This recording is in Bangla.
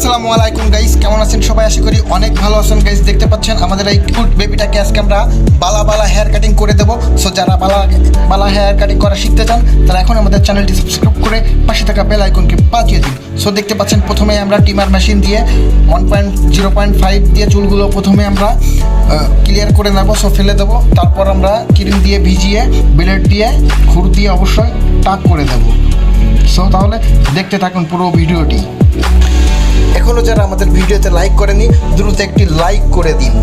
আসসালামু আলাইকুম গাইস, কেমন আছেন সবাই? আশা করি অনেক ভালো আছেন গাইস। দেখতে পাচ্ছেন আমাদের এই কিউট বেবিটাকে আজকে আমরা বালা হেয়ার কাটিং করে দেবো। সো যারা বালা হেয়ার কাটিং করা শিখতে চান তারা এখন আমাদের চ্যানেলটি সাবস্ক্রাইব করে পাশে থাকা বেল আইকনকে বাজিয়ে দিন। সো দেখতে পাচ্ছেন প্রথমে আমরা ট্রিমার মেশিন দিয়ে 0.5 দিয়ে চুলগুলো প্রথমে আমরা ক্লিয়ার করে নেবো। সো ফেলে দেবো, তারপর আমরা ক্রিম দিয়ে ভিজিয়ে ব্লেড দিয়ে খুর দিয়ে অবশ্যই টাক করে দেবো। সো তাহলে দেখতে থাকুন পুরো ভিডিওটি। এখনও যারা আমাদের ভিডিওতে লাইক করেনি দ্রুত একটি লাইক করে দিন।